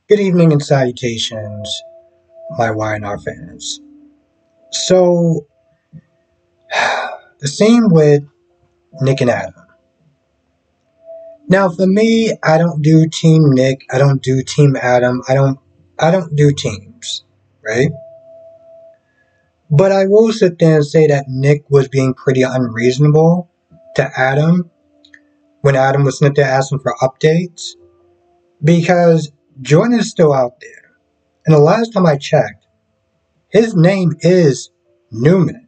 Good evening and salutations, my Y&R fans. So, the same with Nick and Adam. Now, for me, I don't do Team Nick. I don't do Team Adam. I don't do teams, right? But I will sit there and say that Nick was being pretty unreasonable to Adam when Adam was sitting there asking for updates because Jordan is still out there. And the last time I checked, his name is Newman.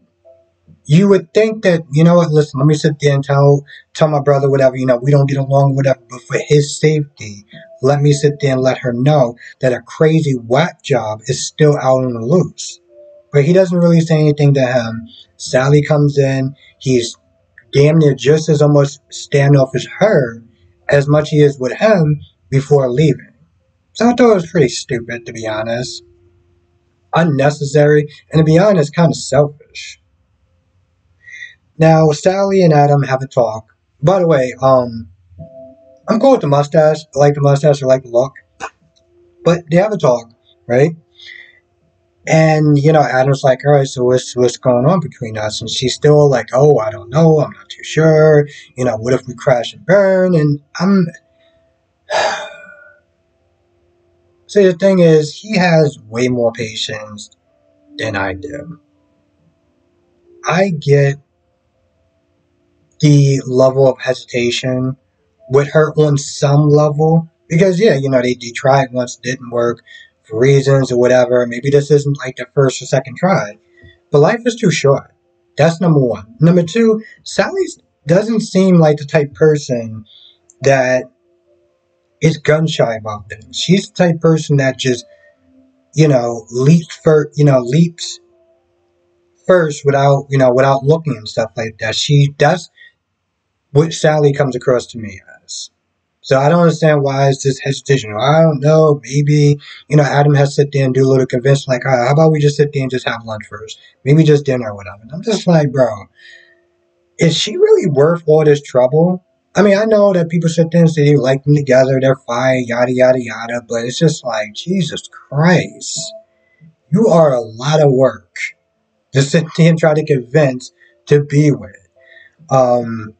You would think that, you know what, listen, let me sit there and tell my brother whatever, we don't get along, whatever, but for his safety, let me sit there and let her know that a crazy whack job is still out on the loose. But he doesn't really say anything to him. Sally comes in, he's damn near just as almost standoff as her, as much he is with him before leaving. So I thought it was pretty stupid, to be honest. Unnecessary, and to be honest, kind of selfish. Now, Sally and Adam have a talk. By the way, I'm cool with the mustache. I like the mustache. I like the look. But they have a talk, right? And Adam's like, "All right, so what's going on between us?" And she's still like, "Oh, I don't know. I'm not too sure. What if we crash and burn?" And I'm. See, the thing is, he has way more patience than I do. I get the level of hesitation with her on some level because they tried once, didn't work for reasons or whatever. Maybe this isn't like the first or second try, but life is too short. That's number one. Number two, Sally doesn't seem like the type person that is gun shy about things. She's the type person that just leaps first without looking and stuff like that. That's what Sally comes across to me as. So I don't understand why it's this hesitation. I don't know. Maybe, Adam has to sit there and do a little convincing, like, how about we just sit there and just have lunch first? Maybe just dinner or whatever. And I'm just like, bro, is she really worth all this trouble? I mean, I know that people sit there and say they like them together, they're fine, yada, yada, yada, but it's just like, Jesus Christ. You are a lot of work to sit there and try to convince to be with. Um,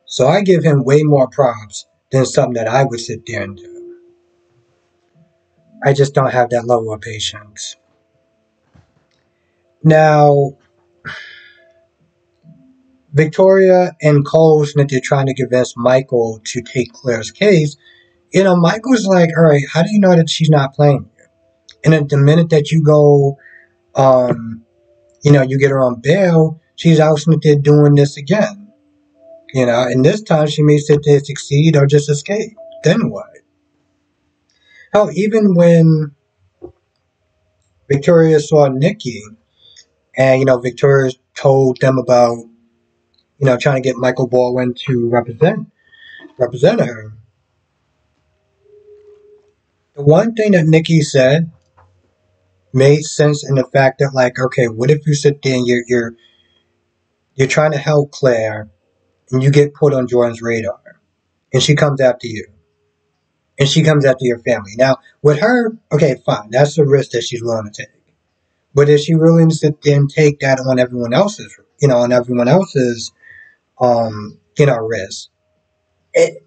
so I give him way more props than something that I would sit there and do. I just don't have that level of patience. Now, Victoria and Cole's that they're trying to convince Michael to take Claire's case. Michael's like, all right, how do you know that she's not playing you? And at the minute that you go, you get her on bail, she's out there doing this again. And this time she may sit there succeed or just escape. Then what? Hell, even when Victoria saw Nikki, and Victoria told them about trying to get Michael Baldwin to represent her. The one thing that Nikki said made sense in the fact that, like, okay, what if you sit there and you're trying to help Claire and you get put on Jordan's radar and she comes after you and she comes after your family. Now with her, okay, fine, that's the risk that she's willing to take. But is she willing to sit there and take that on everyone else's, risk? It,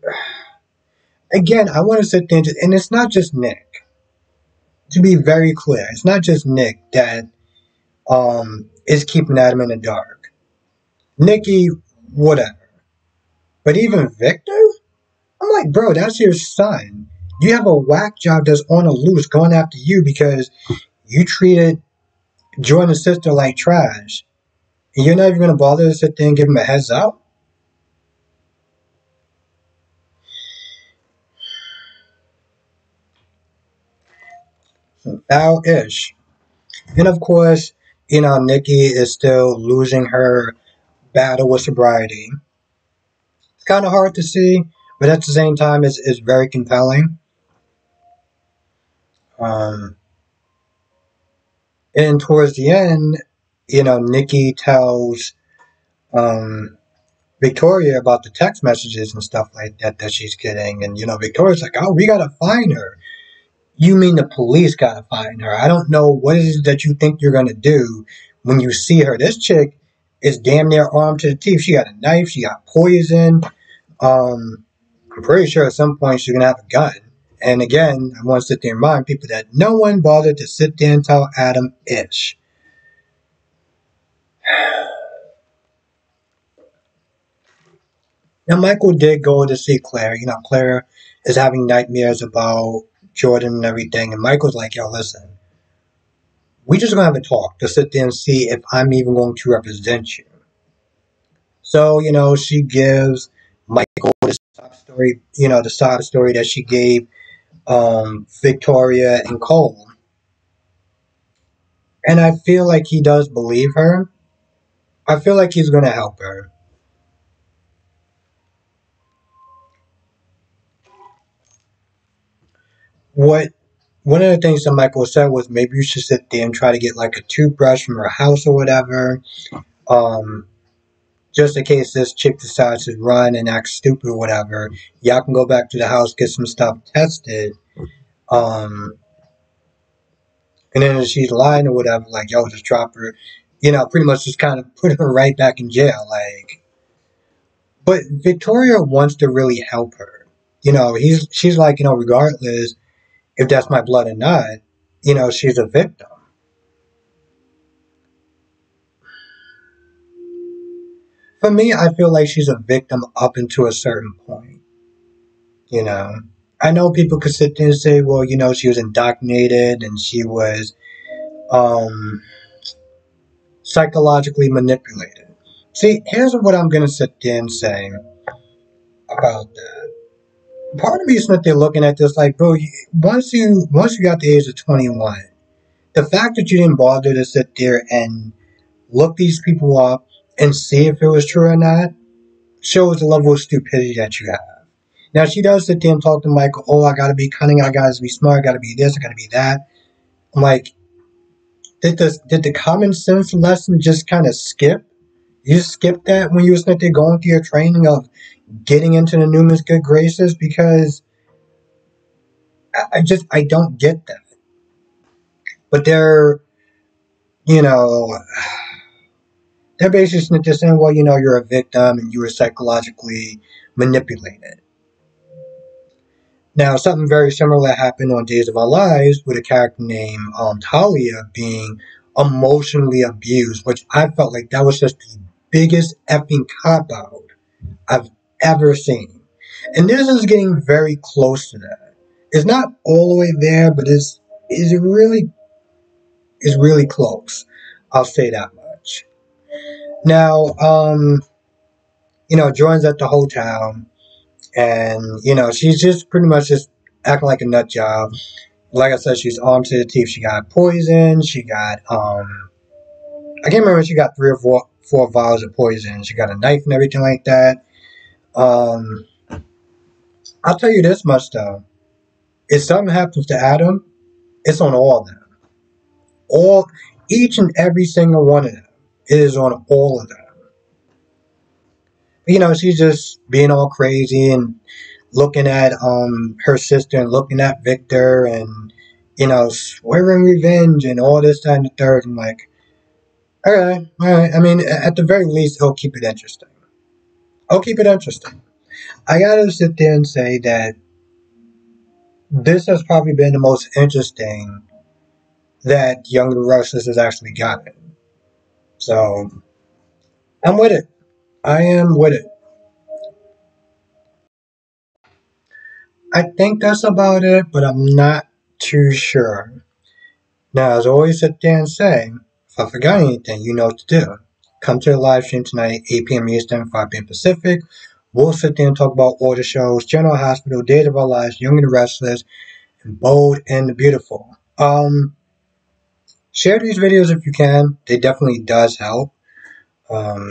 again, I want to sit there and it's not just Nick. To be very clear, it's not just Nick that is keeping Adam in the dark. Nikki, whatever. But even Victor? I'm like, bro, that's your son. You have a whack job that's on the loose going after you because you treated Jordan's sister like trash. And you're not even going to bother to sit there and give him a heads up? Foul-ish. And of course, Nikki is still losing her battle with sobriety. It's kind of hard to see, but at the same time, it's very compelling. Um, and towards the end, Nikki tells um, Victoria about the text messages and stuff like that she's getting. And, Victoria's like, oh, we got to find her. You mean the police gotta find her? I don't know what it is that you think you're gonna do when you see her. This chick is damn near armed to the teeth. She got a knife. She got poison. Um, I'm pretty sure at some point she's gonna have a gun. And again, I want to sit there and remind people that no one bothered to sit there and tell Adam ish. Now, Michael did go to see Claire. You know, Claire is having nightmares about Jordan and everything. And Michael's like, yo, listen, we just gonna have a talk to sit there and see if I'm even going to represent you. So, she gives Michael the sob story, the sob story that she gave Victoria and Cole. And I feel like he does believe her. I feel like he's going to help her. What One of the things that Michael said was maybe you should sit there and try to get like a toothbrush from her house or whatever, um, just in case this chick decides to run and act stupid or whatever. Y'all can go back to the house, get some stuff tested, um, and then if she's lying or whatever, like yo, just drop her, pretty much just kind of put her right back in jail, like. But Victoria wants to really help her. She's like, regardless if that's my blood or not, she's a victim. For me, I feel like she's a victim up until a certain point, you know. I know people could sit there and say, well, she was indoctrinated and she was um, psychologically manipulated. See, here's what I'm going to sit there and say about that. Part of me is sitting there looking at this like, bro, once you got the age of 21, the fact that you didn't bother to sit there and look these people up and see if it was true or not shows the level of stupidity that you have. Now she does sit there and talk to Michael, oh, I gotta be cunning, I gotta be smart, I gotta be this, I gotta be that. I'm like, did the common sense lesson just kind of skip? You skipped that when you were sitting there going through your training of getting into the Newman's good graces? Because I don't get that. But you know, they're basically just saying, well, you're a victim and you were psychologically manipulated. Now, something very similar happened on Days of Our Lives with a character named Talia being emotionally abused, which I felt like that was just the biggest effing cop out I've ever seen. And this is getting very close to that. It's not all the way there, but is really close. I'll say that much. Now, Jordan's at the hotel, and she's just pretty much just acting like a nut job. Like I said, she's armed to the teeth. She got poison. She got I can't remember if she got three or four vials of poison. She got a knife and everything like that. Um, I'll tell you this much though: if something happens to Adam, it's on all of them. All, each and every single one of them. It is on all of them. She's just being all crazy and looking at her sister and looking at Victor and swearing revenge and all this that, and the third. I'm like, all right. I mean, at the very least, it'll keep it interesting. I'll keep it interesting. I gotta sit there and say that this has probably been the most interesting that Young and the Restless has actually gotten. So I'm with it. I am with it. I think that's about it, but I'm not too sure. Now, as I always sit there and say, if I forgot anything, you know what to do. Come to the live stream tonight, 8 p.m. Eastern, 5 p.m. Pacific. We'll sit there and talk about all the shows, General Hospital, Days of Our Lives, Young and the Restless, and Bold and the Beautiful. Share these videos if you can. They definitely does help. I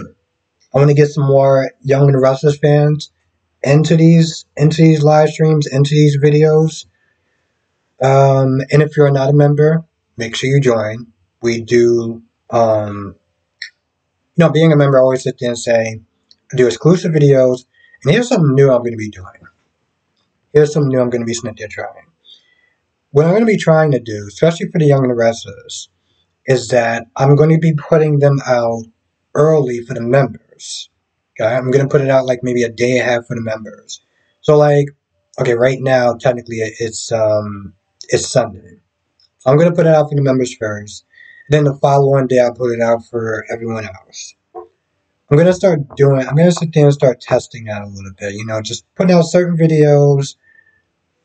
want to get some more Young and the Restless fans into these live streams, into these videos. And if you're not a member, make sure you join. We do, being a member, I always sit there and say, I do exclusive videos, and here's something new I'm going to be doing. Here's something new I'm going to be sitting there trying. what I'm going to be trying to do, especially for the young and the restless, is that I'm going to be putting them out early for the members. Okay, I'm going to put it out like maybe a day ahead for the members. So like, okay, right now technically it's Sunday. So I'm going to put it out for the members first. Then the following day I'll put it out for everyone else. I'm going to sit there and start testing that a little bit, just putting out certain videos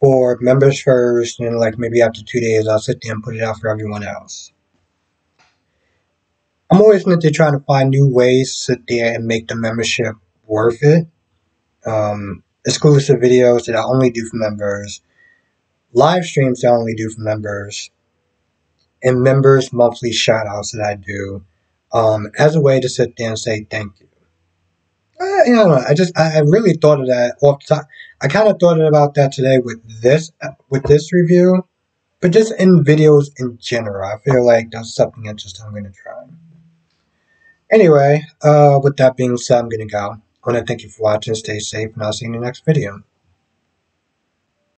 for members first, and then like maybe after 2 days I'll sit there and put it out for everyone else. I'm always into trying to find new ways to sit there and make the membership worth it. Exclusive videos that I only do for members, live streams that I only do for members, and members monthly shout outs that I do as a way to sit there and say thank you. I really thought of that off the top. I kind of thought about that today with this review, but just in videos in general, I feel like that's something interesting I'm going to try. Anyway, with that being said, I'm going to go. I want to thank you for watching. Stay safe, and I'll see you in the next video.